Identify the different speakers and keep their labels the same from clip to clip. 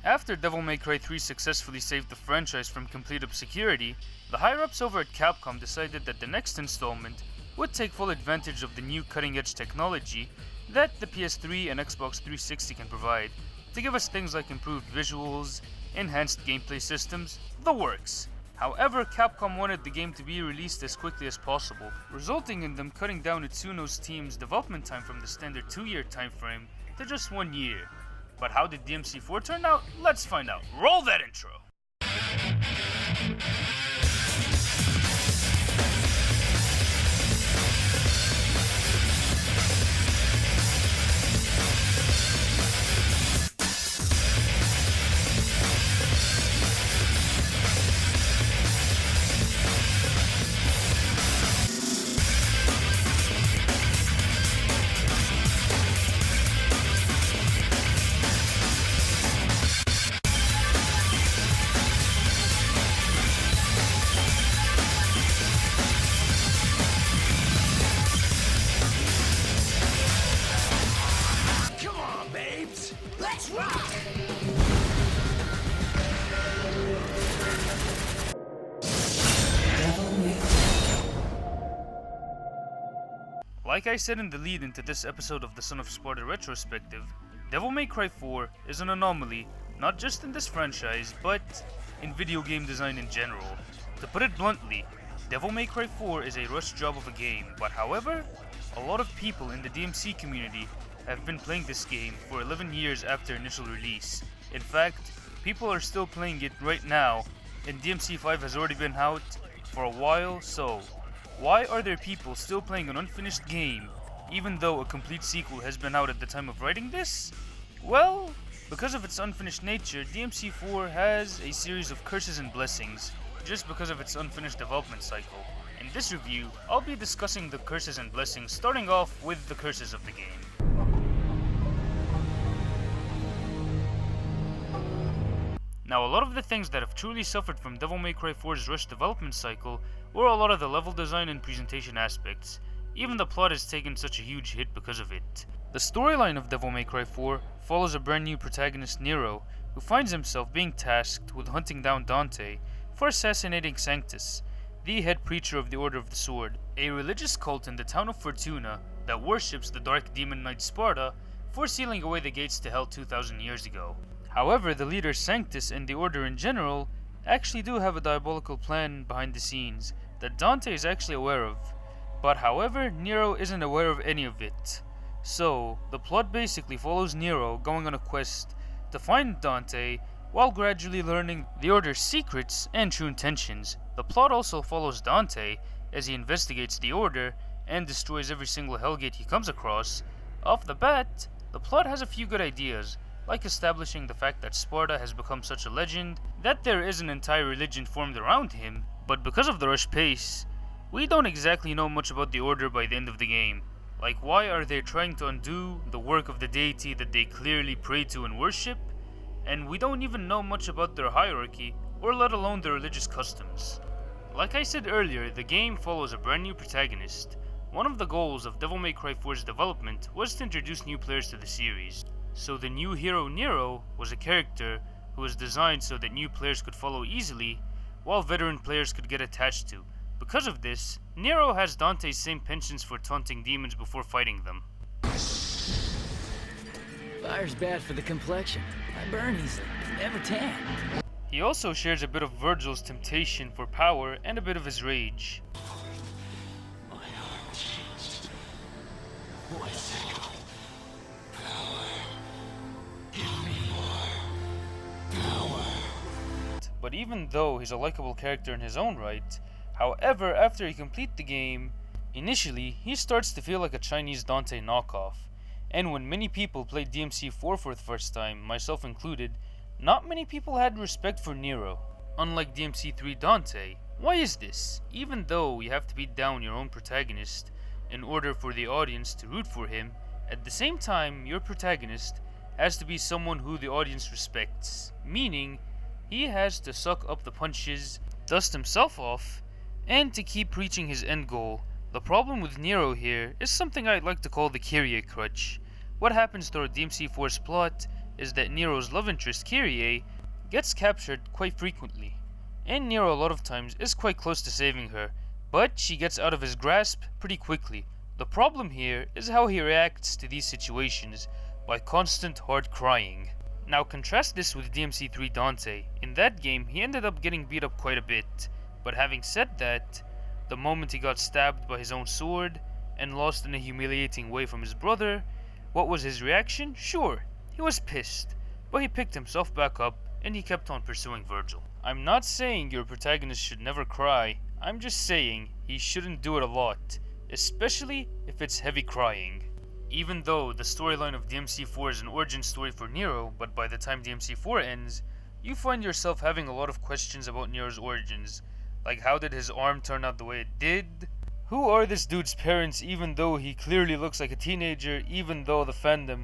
Speaker 1: After Devil May Cry 3 successfully saved the franchise from complete obscurity, the higher-ups over at Capcom decided that the next installment would take full advantage of the new cutting-edge technology that the PS3 and Xbox 360 can provide to give us things like improved visuals, enhanced gameplay systems, the works. However, Capcom wanted the game to be released as quickly as possible, resulting in them cutting down Itsuno's team's development time from the standard 2-year timeframe to just 1 year. But how did DMC4 turn out? Let's find out. Roll that intro! Like I said in the lead into this episode of the Son of Sparda Retrospective, Devil May Cry 4 is an anomaly, not just in this franchise, but in video game design in general. To put it bluntly, Devil May Cry 4 is a rushed job of a game, but however, a lot of people in the DMC community have been playing this game for 11 years after initial release. In fact, people are still playing it right now, and DMC 5 has already been out for a while, so why are there people still playing an unfinished game, even though a complete sequel has been out at the time of writing this? Well, because of its unfinished nature, DMC4 has a series of curses and blessings, just because of its unfinished development cycle. In this review, I'll be discussing the curses and blessings, starting off with the curses of the game. Now, a lot of the things that have truly suffered from Devil May Cry 4's rushed development cycle were a lot of the level design and presentation aspects. Even the plot has taken such a huge hit because of it. The storyline of Devil May Cry 4 follows a brand new protagonist, Nero, who finds himself being tasked with hunting down Dante for assassinating Sanctus, the head preacher of the Order of the Sword, a religious cult in the town of Fortuna that worships the dark demon knight Sparda for sealing away the gates to hell 2,000 years ago. However, the leader Sanctus and the Order in general actually do have a diabolical plan behind the scenes that Dante is actually aware of. But however, Nero isn't aware of any of it. So, the plot basically follows Nero going on a quest to find Dante while gradually learning the Order's secrets and true intentions. The plot also follows Dante as he investigates the Order and destroys every single Hellgate he comes across. Off the bat, the plot has a few good ideas, like establishing the fact that Sparda has become such a legend that there is an entire religion formed around him, but because of the rush pace, we don't exactly know much about the Order by the end of the game. Like, why are they trying to undo the work of the deity that they clearly pray to and worship? And we don't even know much about their hierarchy, or let alone their religious customs. Like I said earlier, the game follows a brand new protagonist. One of the goals of Devil May Cry 4's development was to introduce new players to the series. So the new hero Nero was a character who was designed so that new players could follow easily, while veteran players could get attached to. Because of this, Nero has Dante's same penchants for taunting demons before fighting them.
Speaker 2: Fire's bad for the complexion. I burn easily, never tan.
Speaker 1: He also shares a bit of Virgil's temptation for power and a bit of his rage.
Speaker 3: My heart. What second? Power. Give me more power.
Speaker 1: But even though he's a likable character in his own right, however, after you complete the game, initially he starts to feel like a Chinese Dante knockoff. And when many people played DMC4 for the first time, myself included, not many people had respect for Nero, unlike DMC3 Dante. Why is this? Even though you have to beat down your own protagonist in order for the audience to root for him, at the same time your protagonist has to be someone who the audience respects, meaning he has to suck up the punches, dust himself off, and to keep reaching his end goal. The problem with Nero here is something I'd like to call the Kyrie crutch. What happens throughout DMC4's plot is that Nero's love interest, Kyrie, gets captured quite frequently, and Nero a lot of times is quite close to saving her, but she gets out of his grasp pretty quickly. The problem here is how he reacts to these situations, by constant hard crying. Now contrast this with DMC3 Dante. In that game, he ended up getting beat up quite a bit, but having said that, the moment he got stabbed by his own sword, and lost in a humiliating way from his brother, what was his reaction? Sure, he was pissed, but he picked himself back up, and he kept on pursuing Virgil. I'm not saying your protagonist should never cry, I'm just saying he shouldn't do it a lot, especially if it's heavy crying. Even though the storyline of DMC4 is an origin story for Nero, but by the time DMC4 ends, you find yourself having a lot of questions about Nero's origins, like how did his arm turn out the way it did? Who are this dude's parents even though he clearly looks like a teenager, even though the fandom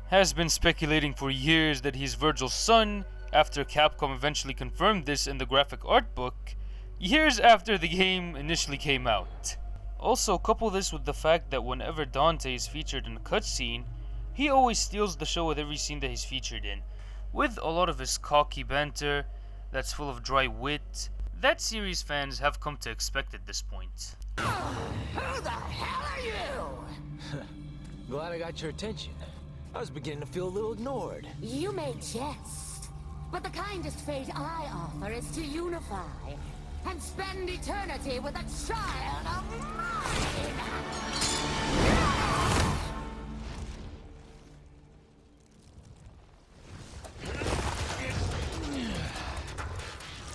Speaker 1: has been speculating for years that he's Virgil's son, after Capcom eventually confirmed this in the graphic art book, years after the game initially came out. Also, couple this with the fact that whenever Dante is featured in a cutscene, he always steals the show with every scene that he's featured in, with a lot of his cocky banter that's full of dry wit that series fans have come to expect at this point.
Speaker 2: Who the hell are you? Glad I got your attention. I was beginning to feel a little ignored.
Speaker 4: You may jest, but the kindest fate I offer is to unify and spend eternity with a child of mine!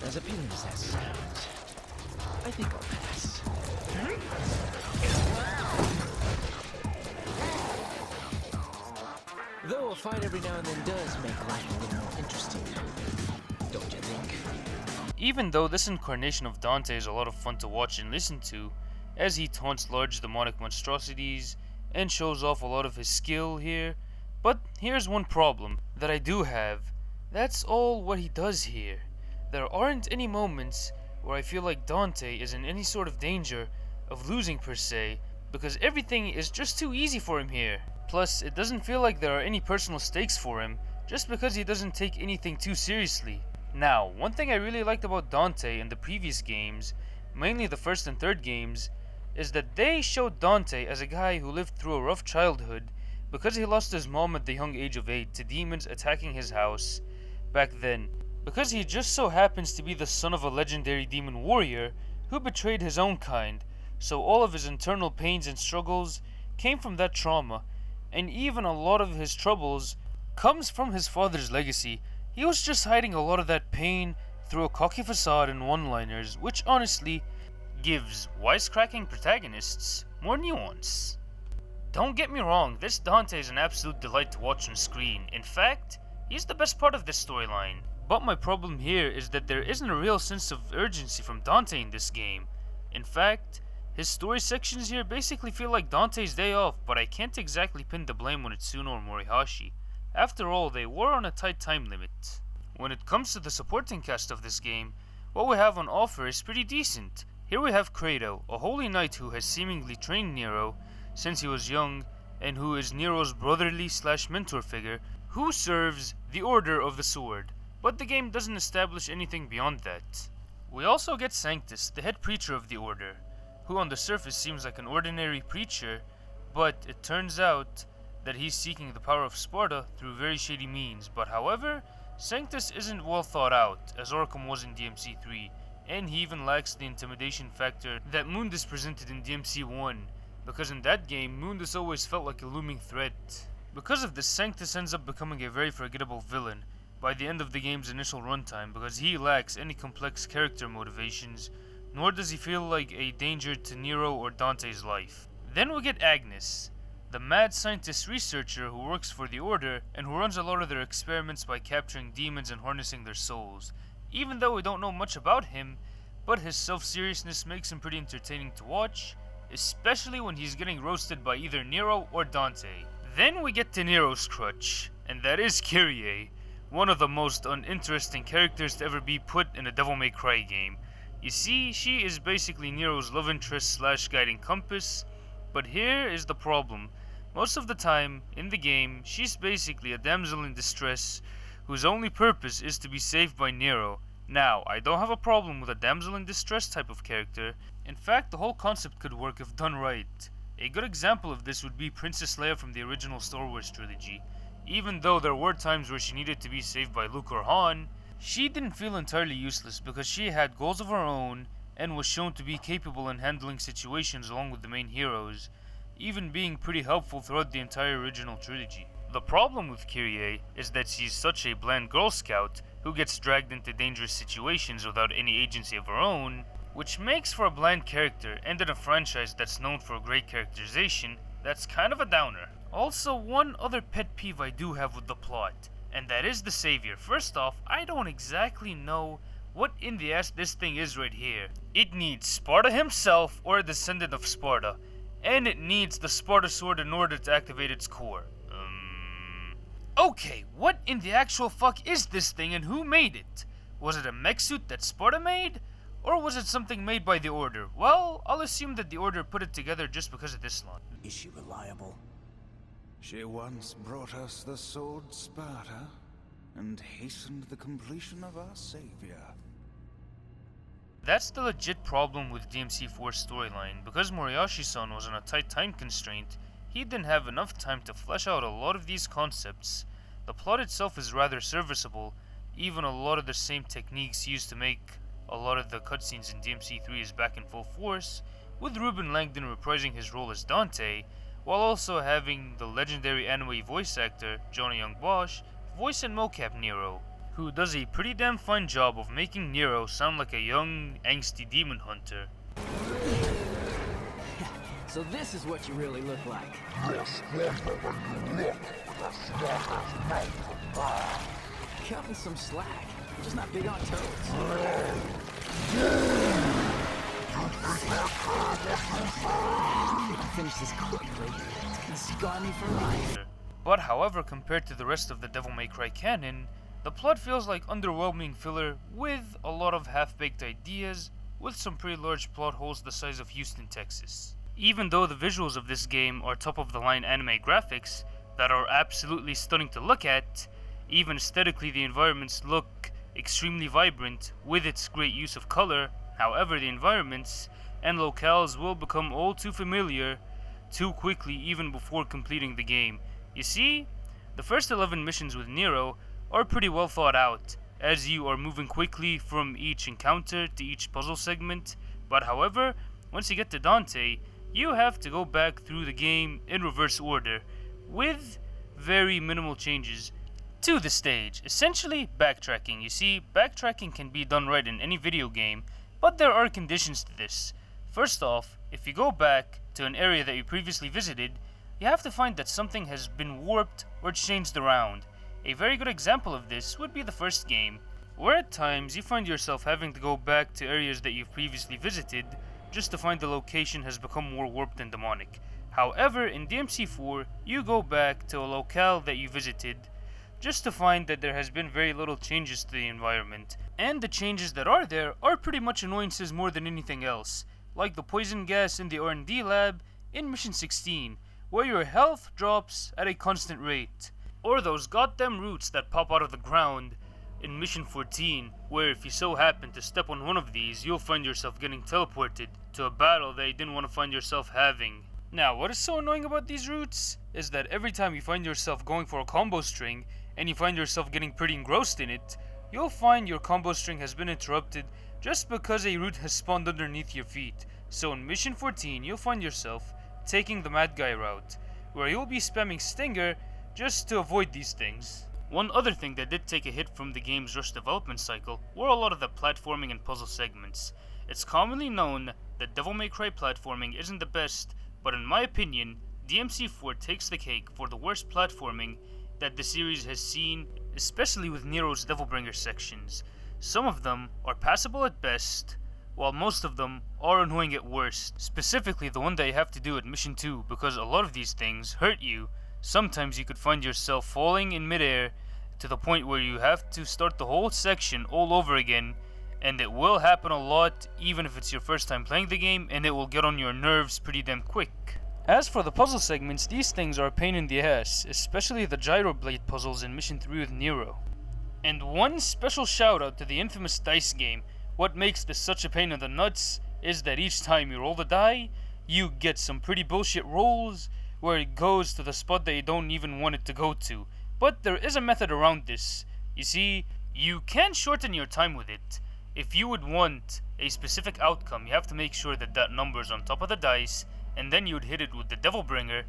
Speaker 2: As appealing as that sounds, I think I'll pass. Though a fight every now and then does make life a little more interesting, don't you think?
Speaker 1: Even though this incarnation of Dante is a lot of fun to watch and listen to, as he taunts large demonic monstrosities and shows off a lot of his skill here, but here's one problem that I do have. That's all what he does here. There aren't any moments where I feel like Dante is in any sort of danger of losing per se, because everything is just too easy for him here. Plus, it doesn't feel like there are any personal stakes for him, just because he doesn't take anything too seriously. Now, one thing I really liked about Dante in the previous games, mainly the first and third games, is that they showed Dante as a guy who lived through a rough childhood because he lost his mom at the young age of 8 to demons attacking his house back then, because he just so happens to be the son of a legendary demon warrior who betrayed his own kind, so all of his internal pains and struggles came from that trauma, and even a lot of his troubles comes from his father's legacy. He was just hiding a lot of that pain through a cocky facade and one-liners, which honestly gives wisecracking protagonists more nuance. Don't get me wrong, this Dante is an absolute delight to watch on screen. In fact, he's the best part of this storyline. But my problem here is that there isn't a real sense of urgency from Dante in this game. In fact, his story sections here basically feel like Dante's day off, but I can't exactly pin the blame on Itsuno or Morihashi. After all, they were on a tight time limit. When it comes to the supporting cast of this game, what we have on offer is pretty decent. Here we have Credo, a holy knight who has seemingly trained Nero since he was young, and who is Nero's brotherly/mentor figure, who serves the Order of the Sword, but the game doesn't establish anything beyond that. We also get Sanctus, the head preacher of the Order, who on the surface seems like an ordinary preacher, but it turns out that he's seeking the power of Sparda through very shady means. But however, Sanctus isn't well thought out, as Orcam was in DMC3, and he even lacks the intimidation factor that Mundus presented in DMC1, because in that game, Mundus always felt like a looming threat. Because of this, Sanctus ends up becoming a very forgettable villain by the end of the game's initial runtime, because he lacks any complex character motivations, nor does he feel like a danger to Nero or Dante's life. Then we get Agnes, the mad scientist researcher who works for the Order and who runs a lot of their experiments by capturing demons and harnessing their souls. Even though we don't know much about him, but his self-seriousness makes him pretty entertaining to watch, especially when he's getting roasted by either Nero or Dante. Then we get to Nero's crutch, and that is Kyrie, one of the most uninteresting characters to ever be put in a Devil May Cry game. You see, she is basically Nero's love interest / guiding compass, but here is the problem. Most of the time, in the game, she's basically a damsel in distress whose only purpose is to be saved by Nero. Now, I don't have a problem with a damsel in distress type of character. In fact, the whole concept could work if done right. A good example of this would be Princess Leia from the original Star Wars trilogy. Even though there were times where she needed to be saved by Luke or Han, she didn't feel entirely useless because she had goals of her own and was shown to be capable in handling situations along with the main heroes, even being pretty helpful throughout the entire original trilogy. The problem with Kyrie is that she's such a bland Girl Scout who gets dragged into dangerous situations without any agency of her own, which makes for a bland character, and in a franchise that's known for great characterization, that's kind of a downer. Also, one other pet peeve I do have with the plot, and that is the savior. First off, I don't exactly know what in the ass this thing is right here. It needs Sparda himself or a descendant of Sparda, and it needs the Sparda sword in order to activate its core. Okay, what in the actual fuck is this thing and who made it? Was it a mech suit that Sparda made? Or was it something made by the Order? Well, I'll assume that the Order put it together just because of this line.
Speaker 3: Is she reliable?
Speaker 5: She once brought us the sword Sparda, and hastened the completion of our savior.
Speaker 1: That's the legit problem with DMC4's storyline. Because Moriyashi-san was on a tight time constraint, he didn't have enough time to flesh out a lot of these concepts. The plot itself is rather serviceable, even a lot of the same techniques used to make a lot of the cutscenes in DMC3 is back in full force, with Ruben Langdon reprising his role as Dante, while also having the legendary anime voice actor, Johnny Young Bosch, voice and mocap Nero, who does a pretty damn fine job of making Nero sound like a young, angsty demon hunter.
Speaker 2: So this is what you really look like. Cut me some slack. I'm just not big on toads. Finish this quickly. It's gonna scar me for life.
Speaker 1: But however, compared to the rest of the Devil May Cry canon, the plot feels like underwhelming filler with a lot of half-baked ideas, with some pretty large plot holes the size of Houston, Texas. Even though the visuals of this game are top-of-the-line anime graphics that are absolutely stunning to look at, even aesthetically the environments look extremely vibrant with its great use of color. However, the environments and locales will become all too familiar too quickly even before completing the game. You see, the first 11 missions with Nero are pretty well thought out, as you are moving quickly from each encounter to each puzzle segment, but however, once you get to Dante, you have to go back through the game in reverse order, with very minimal changes to the stage, essentially backtracking. You see, backtracking can be done right in any video game, but there are conditions to this. First off, if you go back to an area that you previously visited, you have to find that something has been warped or changed around. A very good example of this would be the first game, where at times you find yourself having to go back to areas that you've previously visited just to find the location has become more warped and demonic. However, in DMC4, you go back to a locale that you visited just to find that there has been very little changes to the environment, and the changes that are there are pretty much annoyances more than anything else, like the poison gas in the R&D lab in Mission 16, where your health drops at a constant rate, or those goddamn roots that pop out of the ground in Mission 14, where if you so happen to step on one of these, you'll find yourself getting teleported to a battle that you didn't want to find yourself having. Now, what is so annoying about these routes is that every time you find yourself going for a combo string, and you find yourself getting pretty engrossed in it, you'll find your combo string has been interrupted just because a route has spawned underneath your feet. So in Mission 14, you'll find yourself taking the Mad Guy route, where you'll be spamming Stinger just to avoid these things. One other thing that did take a hit from the game's rush development cycle were a lot of the platforming and puzzle segments. It's commonly known that Devil May Cry platforming isn't the best, but in my opinion, DMC4 takes the cake for the worst platforming that the series has seen, especially with Nero's Devilbringer sections. Some of them are passable at best, while most of them are annoying at worst. Specifically the one that you have to do at Mission 2, because a lot of these things hurt you. Sometimes you could find yourself falling in midair to the point where you have to start the whole section all over again, and it will happen a lot even if it's your first time playing the game, and it will get on your nerves pretty damn quick. As for the puzzle segments, these things are a pain in the ass, especially the gyro blade puzzles in Mission 3 with Nero. And one special shout out to the infamous dice game. What makes this such a pain in the nuts is that each time you roll the die, you get some pretty bullshit rolls where it goes to the spot that you don't even want it to go to. But there is a method around this. You see, you can shorten your time with it. If you would want a specific outcome, you have to make sure that that number is on top of the dice, and then you would hit it with the Devil Bringer.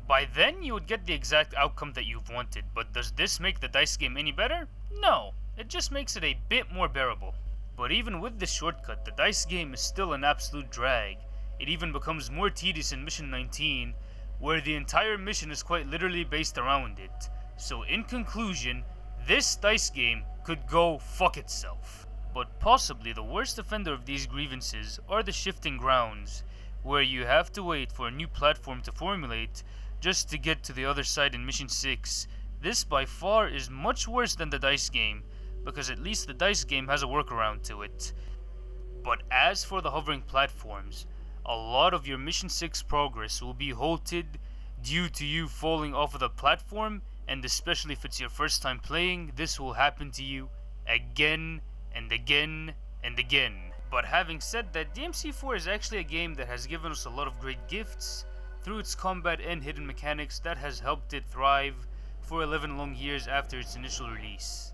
Speaker 1: By then, you would get the exact outcome that you've wanted. But does this make the dice game any better? No, it just makes it a bit more bearable. But even with this shortcut, the dice game is still an absolute drag. It even becomes more tedious in Mission 19, where the entire mission is quite literally based around it. So in conclusion, this dice game could go fuck itself. But possibly the worst offender of these grievances are the shifting grounds, where you have to wait for a new platform to formulate just to get to the other side in Mission 6. This by far is much worse than the dice game, because at least the dice game has a workaround to it. But as for the hovering platforms, a lot of your Mission 6 progress will be halted due to you falling off of the platform, and especially if it's your first time playing, this will happen to you again and again and again. But having said that, DMC4 is actually a game that has given us a lot of great gifts through its combat and hidden mechanics that has helped it thrive for 11 long years after its initial release.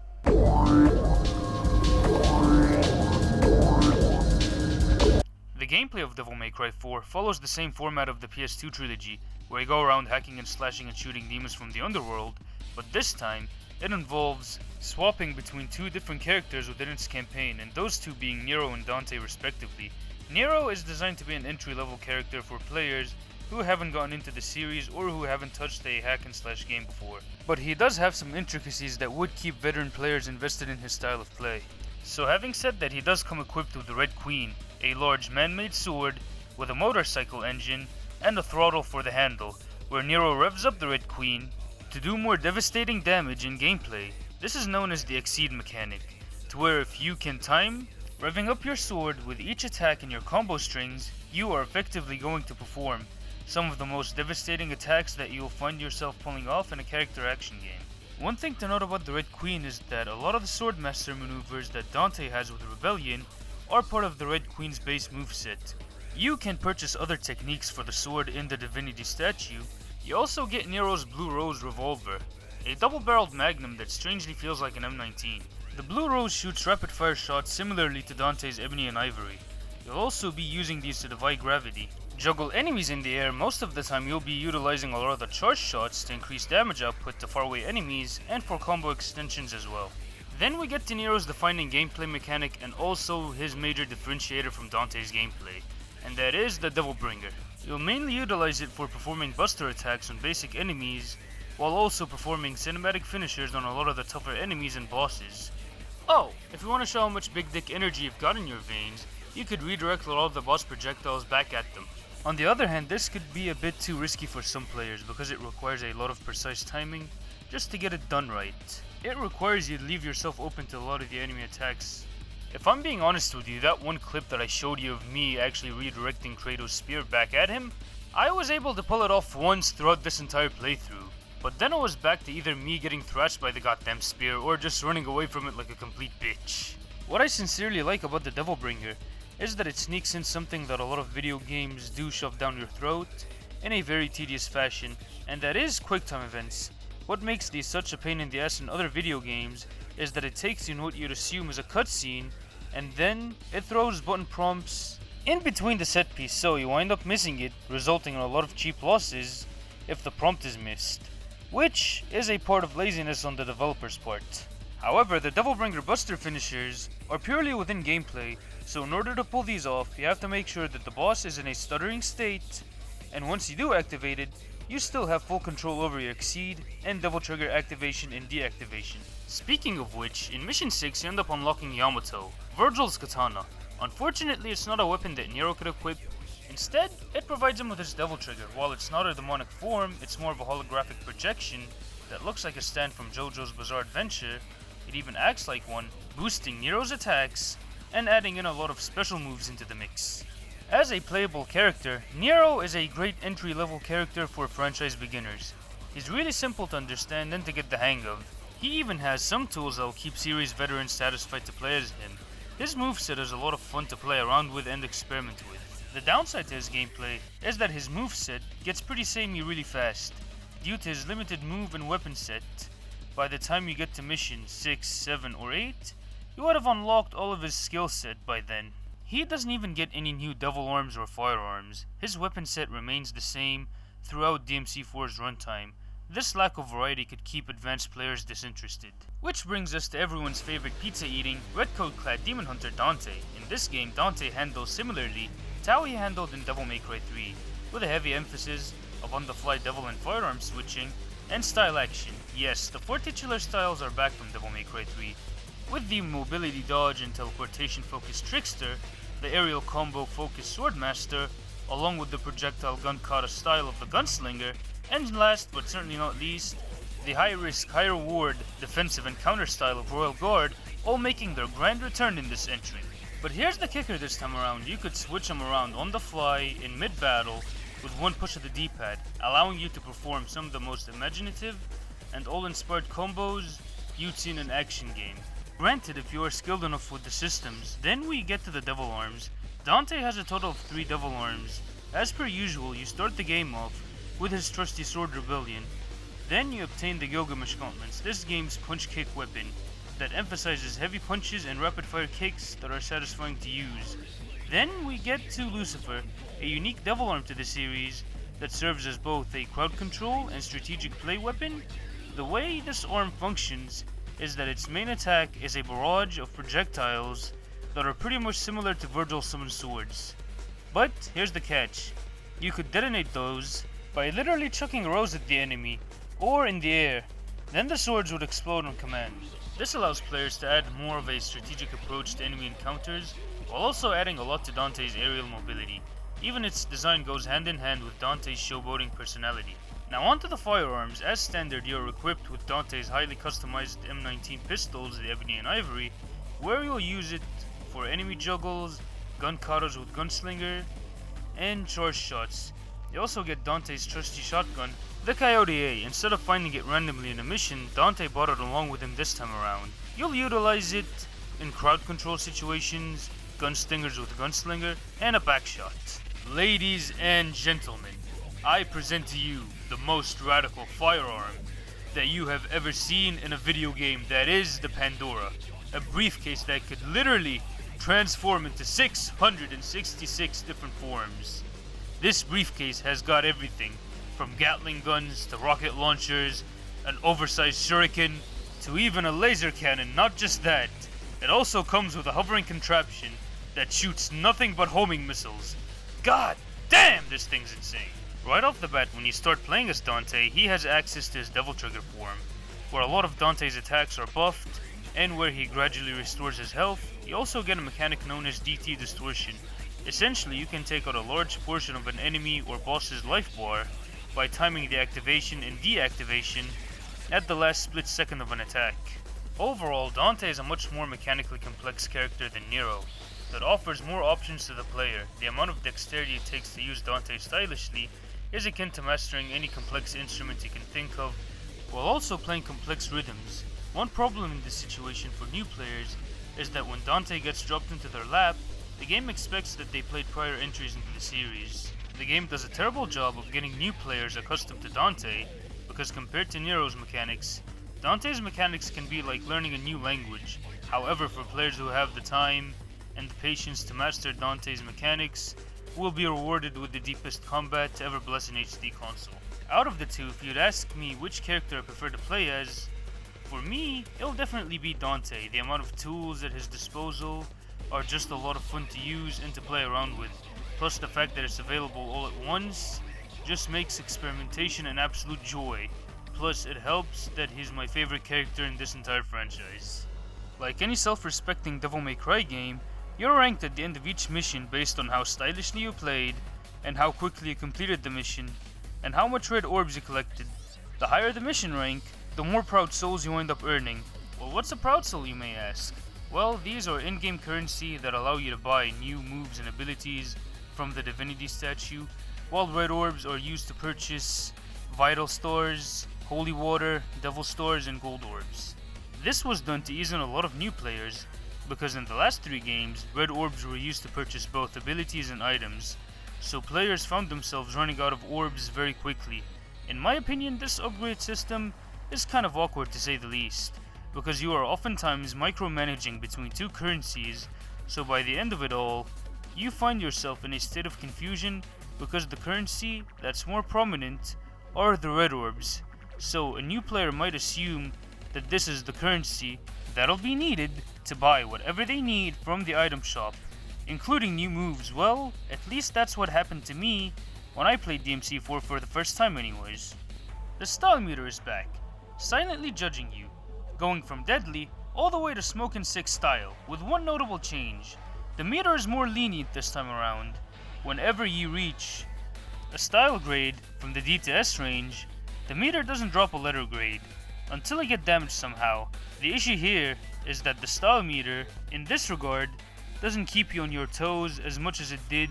Speaker 1: The gameplay of Devil May Cry 4 follows the same format of the PS2 trilogy, where you go around hacking and slashing and shooting demons from the underworld, but this time it involves swapping between two different characters within its campaign, and those two being Nero and Dante respectively. Nero is designed to be an entry-level character for players who haven't gotten into the series or who haven't touched a hack and slash game before, but he does have some intricacies that would keep veteran players invested in his style of play. So having said that, he does come equipped with the Red Queen, a large man-made sword with a motorcycle engine and a throttle for the handle, where Nero revs up the Red Queen to do more devastating damage in gameplay. This is known as the Exceed mechanic, to where if you can time revving up your sword with each attack in your combo strings, you are effectively going to perform some of the most devastating attacks that you'll find yourself pulling off in a character action game. One thing to note about the Red Queen is that a lot of the Swordmaster maneuvers that Dante has with Rebellion are part of the Red Queen's base moveset. You can purchase other techniques for the sword in the Divinity statue. You also get Nero's Blue Rose revolver, a double-barreled magnum that strangely feels like an M19. The Blue Rose shoots rapid-fire shots similarly to Dante's Ebony and Ivory. You'll also be using these to defy gravity, juggle enemies in the air. Most of the time you'll be utilizing a lot of the charge shots to increase damage output to faraway enemies and for combo extensions as well. Then we get to Nero's defining gameplay mechanic and also his major differentiator from Dante's gameplay, and that is the Devil Bringer. You'll mainly utilize it for performing buster attacks on basic enemies, while also performing cinematic finishers on a lot of the tougher enemies and bosses. Oh, if you want to show how much big dick energy you've got in your veins, you could redirect all of the boss projectiles back at them. On the other hand, this could be a bit too risky for some players because it requires a lot of precise timing just to get it done right. It requires you to leave yourself open to a lot of the enemy attacks. If I'm being honest with you, that one clip that I showed you of me actually redirecting Kratos' spear back at him, I was able to pull it off once throughout this entire playthrough. But then it was back to either me getting thrashed by the goddamn spear or just running away from it like a complete bitch. What I sincerely like about the Devil Bringer is that it sneaks in something that a lot of video games do shove down your throat in a very tedious fashion, and that is QuickTime events. What makes these such a pain in the ass in other video games is that it takes in what you'd assume is a cutscene, and then it throws button prompts in between the set piece, so you wind up missing it, resulting in a lot of cheap losses if the prompt is missed, which is a part of laziness on the developer's part. However, the Devil Bringer Buster finishers are purely within gameplay, so in order to pull these off, you have to make sure that the boss is in a stuttering state, and once you do activate it, you still have full control over your Exceed and Devil Trigger activation and deactivation. Speaking of which, in Mission 6 you end up unlocking Yamato, Virgil's katana. Unfortunately, it's not a weapon that Nero could equip. Instead, it provides him with his Devil Trigger. While it's not a demonic form, it's more of a holographic projection that looks like a stand from JoJo's Bizarre Adventure. It even acts like one, boosting Nero's attacks and adding in a lot of special moves into the mix. As a playable character, Nero is a great entry-level character for franchise beginners. He's really simple to understand and to get the hang of. He even has some tools that will keep series veterans satisfied to play as him. His moveset is a lot of fun to play around with and experiment with. The downside to his gameplay is that his moveset gets pretty samey really fast. Due to his limited move and weapon set, by the time you get to mission 6, 7, or 8, you would have unlocked all of his skill set by then. He doesn't even get any new devil arms or firearms. His weapon set remains the same throughout DMC4's runtime. This lack of variety could keep advanced players disinterested. Which brings us to everyone's favorite pizza-eating, red coat-clad demon hunter Dante. In this game, Dante handles similarly to how he handled in Devil May Cry 3, with a heavy emphasis of on-the-fly devil and firearm switching, and style action. Yes, the 4 titular styles are back from Devil May Cry 3, with the mobility dodge and teleportation focused trickster, the aerial combo focused swordmaster, along with the projectile gun kata style of the gunslinger, and last but certainly not least, the high risk, high reward defensive and counter style of Royal Guard, all making their grand return in this entry. But here's the kicker this time around, you could switch them around on the fly in mid-battle with one push of the D-pad, allowing you to perform some of the most imaginative and all-inspired combos you'd see in an action game. Granted, if you are skilled enough with the systems, then we get to the devil arms. Dante has a total of 3 devil arms. As per usual, you start the game off with his trusty sword Rebellion. Then you obtain the Gilgamesh Gauntlets, this game's punch-kick weapon that emphasizes heavy punches and rapid-fire kicks that are satisfying to use. Then we get to Lucifer, a unique devil arm to the series that serves as both a crowd control and strategic play weapon. The way this arm functions is that its main attack is a barrage of projectiles that are pretty much similar to Virgil's summoned swords. But here's the catch, you could detonate those by literally chucking arrows at the enemy, or in the air, then the swords would explode on command. This allows players to add more of a strategic approach to enemy encounters, while also adding a lot to Dante's aerial mobility. Even its design goes hand in hand with Dante's showboating personality. Now onto the firearms. As standard, you are equipped with Dante's highly customized M19 pistols, the Ebony and Ivory, where you'll use it for enemy juggles, gun katas with Gunslinger, and charge shots. You also get Dante's trusty shotgun, the Coyote A. Instead of finding it randomly in a mission, Dante brought it along with him this time around. You'll utilize it in crowd control situations, gunstingers with Gunslinger, and a backshot. Ladies and gentlemen, I present to you the most radical firearm that you have ever seen in a video game, that is the Pandora. A briefcase that could literally transform into 666 different forms. This briefcase has got everything from Gatling guns to rocket launchers, an oversized shuriken, to even a laser cannon. Not just that, it also comes with a hovering contraption that shoots nothing but homing missiles. God damn, this thing's insane. Right off the bat, when you start playing as Dante, he has access to his Devil Trigger form, where a lot of Dante's attacks are buffed, and where he gradually restores his health. You also get a mechanic known as DT Distortion. Essentially, you can take out a large portion of an enemy or boss's life bar by timing the activation and deactivation at the last split second of an attack. Overall, Dante is a much more mechanically complex character than Nero, that offers more options to the player. The amount of dexterity it takes to use Dante stylishly is akin to mastering any complex instrument you can think of, while also playing complex rhythms. One problem in this situation for new players is that when Dante gets dropped into their lap, the game expects that they played prior entries into the series. The game does a terrible job of getting new players accustomed to Dante, because compared to Nero's mechanics, Dante's mechanics can be like learning a new language. However, for players who have the time and the patience to master Dante's mechanics, will be rewarded with the deepest combat to ever bless an HD console. Out of the two, if you'd ask me which character I prefer to play as, for me, it'll definitely be Dante. The amount of tools at his disposal are just a lot of fun to use and to play around with. Plus the fact that it's available all at once just makes experimentation an absolute joy. Plus it helps that he's my favorite character in this entire franchise. Like any self-respecting Devil May Cry game, you're ranked at the end of each mission based on how stylishly you played, and how quickly you completed the mission, and how much red orbs you collected. The higher the mission rank, the more proud souls you end up earning. Well, what's a proud soul, you may ask? Well, these are in-game currency that allow you to buy new moves and abilities from the divinity statue, while red orbs are used to purchase vital stars, holy water, devil stars, and gold orbs. This was done to ease in a lot of new players, because in the last 3 games, red orbs were used to purchase both abilities and items, so players found themselves running out of orbs very quickly. In my opinion, this upgrade system is kind of awkward to say the least, because you are oftentimes micromanaging between 2 currencies, so by the end of it all, you find yourself in a state of confusion because the currency that's more prominent are the red orbs, so a new player might assume that this is the currency that'll be needed to buy whatever they need from the item shop, including new moves. Well, at least that's what happened to me when I played DMC4 for the first time anyways. The style meter is back, silently judging you, going from deadly all the way to smoke and sick style, with one notable change. The meter is more lenient this time around. Whenever you reach a style grade from the D to S range, the meter doesn't drop a letter grade, until I get damaged somehow. The issue here is that the style meter, in this regard, doesn't keep you on your toes as much as it did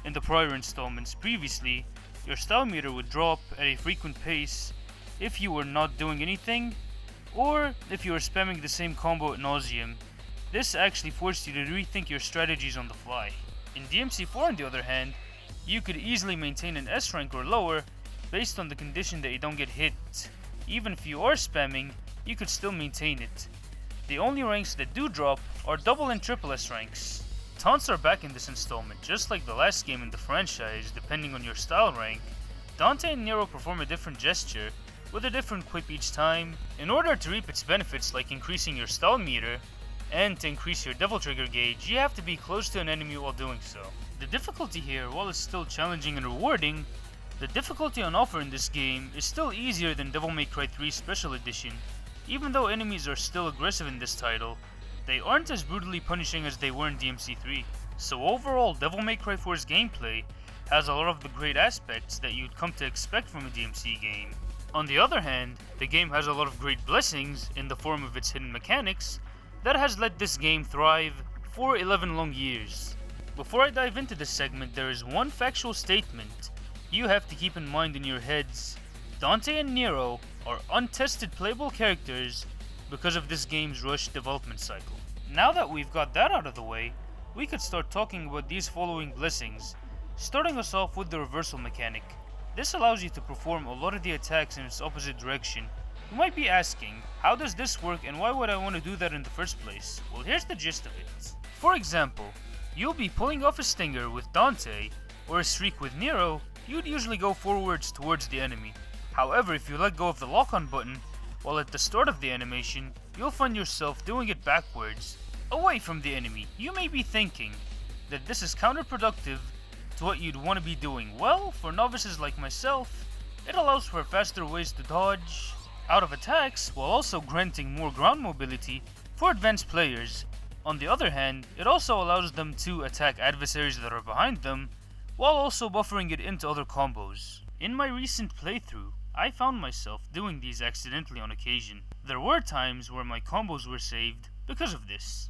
Speaker 1: in the prior installments. Previously, your style meter would drop at a frequent pace if you were not doing anything, or if you were spamming the same combo ad nauseum. This actually forced you to rethink your strategies on the fly. In DMC4 on the other hand, you could easily maintain an S rank or lower based on the condition that you don't get hit. Even if you are spamming, you could still maintain it. The only ranks that do drop are double and triple S ranks. Taunts are back in this installment, just like the last game in the franchise. Depending on your style rank, Dante and Nero perform a different gesture with a different quip each time in order to reap its benefits, like increasing your style meter, and to increase your devil trigger gauge, you have to be close to an enemy while doing so. The difficulty here, while it's still challenging and rewarding, the difficulty on offer in this game is still easier than Devil May Cry 3 Special Edition. Even though enemies are still aggressive in this title, they aren't as brutally punishing as they were in DMC3. So overall, Devil May Cry 4's gameplay has a lot of the great aspects that you'd come to expect from a DMC game. On the other hand, the game has a lot of great blessings in the form of its hidden mechanics that has let this game thrive for 11 long years. Before I dive into this segment, there is one factual statement you have to keep in mind in your heads. Dante and Nero are untested playable characters because of this game's rushed development cycle. Now that we've got that out of the way, we could start talking about these following blessings, starting us off with the reversal mechanic. This allows you to perform a lot of the attacks in its opposite direction. You might be asking, how does this work and why would I want to do that in the first place? Well, here's the gist of it. For example, you'll be pulling off a stinger with Dante, or a streak with Nero. You'd usually go forwards towards the enemy. However, if you let go of the lock-on button, while at the start of the animation, you'll find yourself doing it backwards, away from the enemy. You may be thinking that this is counterproductive to what you'd want to be doing. Well, for novices like myself, it allows for faster ways to dodge out of attacks while also granting more ground mobility for advanced players. On the other hand, it also allows them to attack adversaries that are behind them while also buffering it into other combos. In my recent playthrough, I found myself doing these accidentally on occasion. There were times where my combos were saved because of this.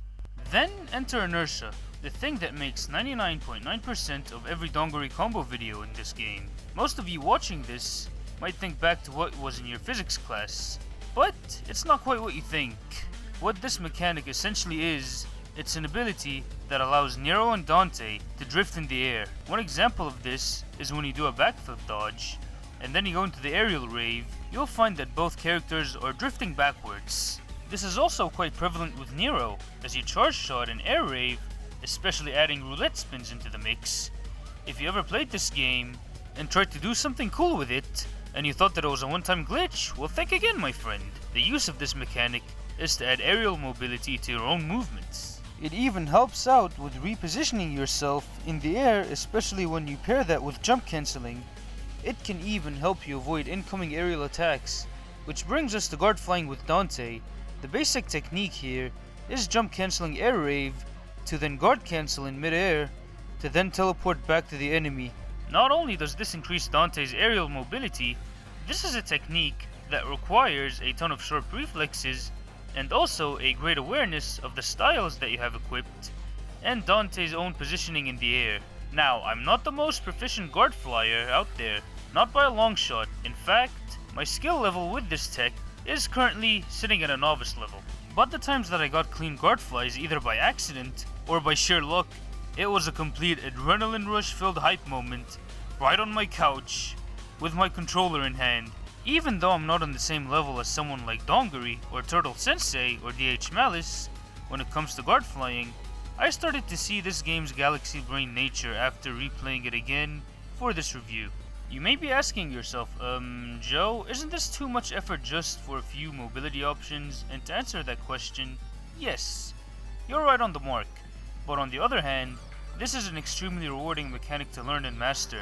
Speaker 1: Then enter inertia, the thing that makes 99.9% of every Dongari combo video in this game. Most of you watching this might think back to what was in your physics class, but it's not quite what you think. What this mechanic essentially is, it's an ability that allows Nero and Dante to drift in the air. One example of this is when you do a backflip dodge, and then you go into the aerial rave, you'll find that both characters are drifting backwards. This is also quite prevalent with Nero, as you charge shot and air rave, especially adding roulette spins into the mix. If you ever played this game and tried to do something cool with it, and you thought that it was a one-time glitch, well, think again, my friend. The use of this mechanic is to add aerial mobility to your own movements. It even helps out with repositioning yourself in the air, especially when you pair that with jump cancelling. It can even help you avoid incoming aerial attacks, which brings us to guard flying with Dante. The basic technique here is jump cancelling air rave to then guard cancel in mid-air to then teleport back to the enemy. Not only does this increase Dante's aerial mobility, this is a technique that requires a ton of sharp reflexes and also a great awareness of the styles that you have equipped and Dante's own positioning in the air. Now, I'm not the most proficient guard flyer out there, not by a long shot. In fact, my skill level with this tech is currently sitting at a novice level. But the times that I got clean guard flies either by accident or by sheer luck, it was a complete adrenaline rush filled hype moment right on my couch with my controller in hand. Even though I'm not on the same level as someone like Dongari or Turtle Sensei or DH Malice when it comes to guard flying, I started to see this game's galaxy brain nature after replaying it again for this review. You may be asking yourself, Joe, isn't this too much effort just for a few mobility options? And to answer that question, yes, you're right on the mark. But on the other hand, this is an extremely rewarding mechanic to learn and master.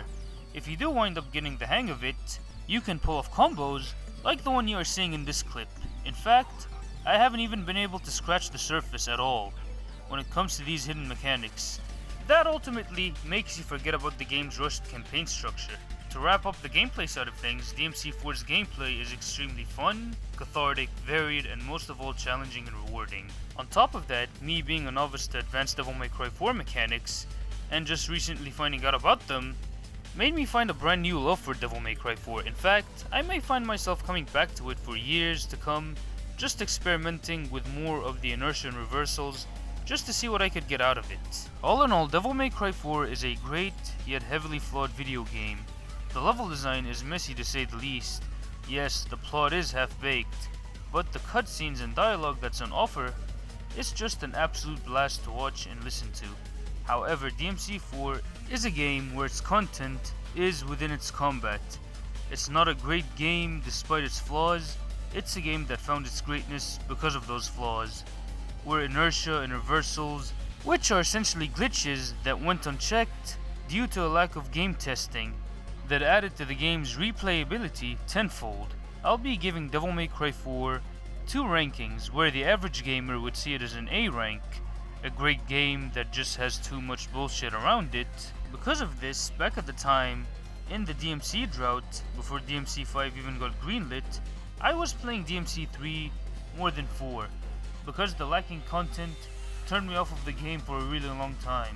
Speaker 1: If you do wind up getting the hang of it, you can pull off combos like the one you are seeing in this clip. In fact, I haven't even been able to scratch the surface at all when it comes to these hidden mechanics. That ultimately makes you forget about the game's rushed campaign structure. To wrap up the gameplay side of things, DMC4's gameplay is extremely fun, cathartic, varied, and most of all challenging and rewarding. On top of that, me being a novice to advanced Devil May Cry 4 mechanics, and just recently finding out about them, made me find a brand new love for Devil May Cry 4. In fact, I may find myself coming back to it for years to come, just experimenting with more of the inertia and reversals, just to see what I could get out of it. All in all, Devil May Cry 4 is a great, yet heavily flawed video game. The level design is messy to say the least. Yes, the plot is half-baked, but the cutscenes and dialogue that's on offer is just an absolute blast to watch and listen to. However, DMC4 is a game where its content is within its combat. It's not a great game despite its flaws, it's a game that found its greatness because of those flaws, where inertia and reversals, which are essentially glitches that went unchecked due to a lack of game testing, that added to the game's replayability tenfold. I'll be giving Devil May Cry 4 two rankings, where the average gamer would see it as an A rank, a great game that just has too much bullshit around it. Because of this, back at the time, in the DMC drought, before DMC 5 even got greenlit, I was playing DMC 3 more than 4, because the lacking content turned me off of the game for a really long time.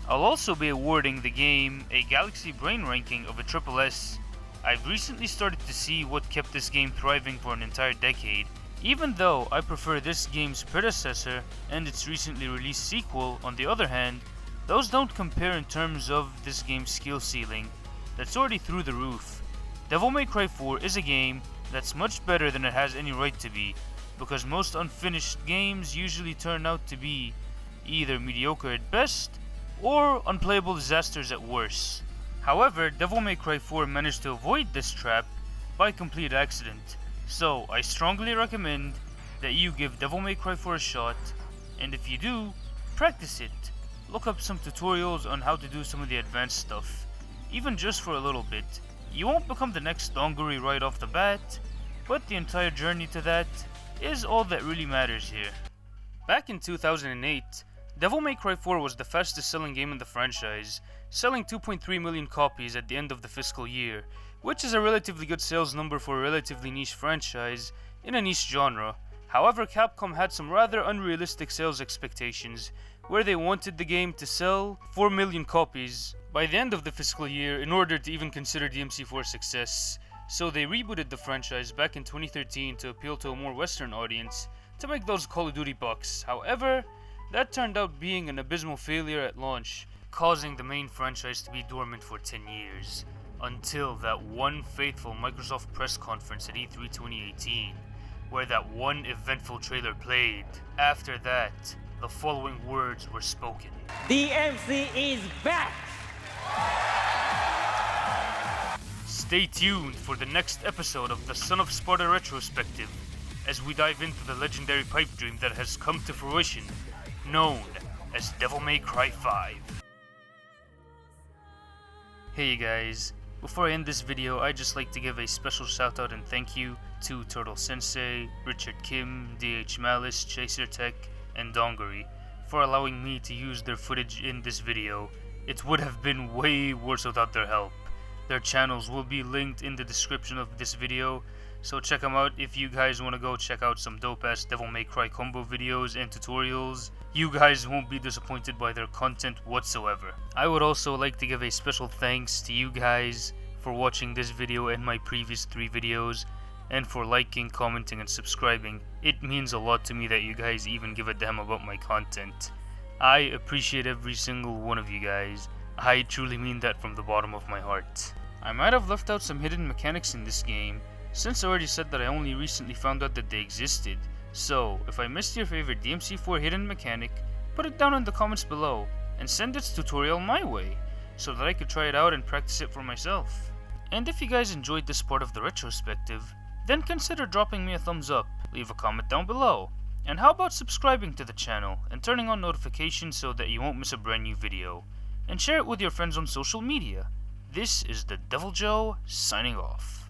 Speaker 1: I'll also be awarding the game a Galaxy Brain ranking of a triple S. I've recently started to see what kept this game thriving for an entire decade. Even though I prefer this game's predecessor and its recently released sequel, on the other hand, those don't compare in terms of this game's skill ceiling that's already through the roof. Devil May Cry 4 is a game that's much better than it has any right to be, because most unfinished games usually turn out to be either mediocre at best or unplayable disasters at worst. However, Devil May Cry 4 managed to avoid this trap by complete accident, so I strongly recommend that you give Devil May Cry 4 a shot, and if you do, practice it. Look up some tutorials on how to do some of the advanced stuff, even just for a little bit. You won't become the next Dongari right off the bat, but the entire journey to that is all that really matters here. Back in 2008, Devil May Cry 4 was the fastest selling game in the franchise, selling 2.3 million copies at the end of the fiscal year, which is a relatively good sales number for a relatively niche franchise in a niche genre. However, Capcom had some rather unrealistic sales expectations, where they wanted the game to sell 4 million copies by the end of the fiscal year in order to even consider DMC4 success. So they rebooted the franchise back in 2013 to appeal to a more Western audience to make those Call of Duty bucks. However, that turned out being an abysmal failure at launch, causing the main franchise to be dormant for 10 years, until that one fateful Microsoft press conference at E3 2018, where that one eventful trailer played. After that, the following words were spoken.
Speaker 6: DMC is back!
Speaker 1: Stay tuned for the next episode of the Son of Sparda Retrospective, as we dive into the legendary pipe dream that has come to fruition, known as Devil May Cry 5. Hey guys, before I end this video, I'd just like to give a special shout out and thank you to Turtle Sensei, Richard Kim, DH Malice, Chaser Tech, and Dongari for allowing me to use their footage in this video. It would have been way worse without their help. Their channels will be linked in the description of this video, so check them out if you guys want to go check out some dope ass Devil May Cry combo videos and tutorials. You guys won't be disappointed by their content whatsoever. I would also like to give a special thanks to you guys for watching this video and my previous 3 videos, and for liking, commenting, and subscribing. It means a lot to me that you guys even give a damn about my content. I appreciate every single one of you guys. I truly mean that from the bottom of my heart. I might have left out some hidden mechanics in this game, since I already said that I only recently found out that they existed. So, if I missed your favorite DMC4 hidden mechanic, put it down in the comments below, and send its tutorial my way, so that I could try it out and practice it for myself. And if you guys enjoyed this part of the retrospective, then consider dropping me a thumbs up, leave a comment down below, and how about subscribing to the channel and turning on notifications so that you won't miss a brand new video, and share it with your friends on social media. This is the Devil Joe, signing off.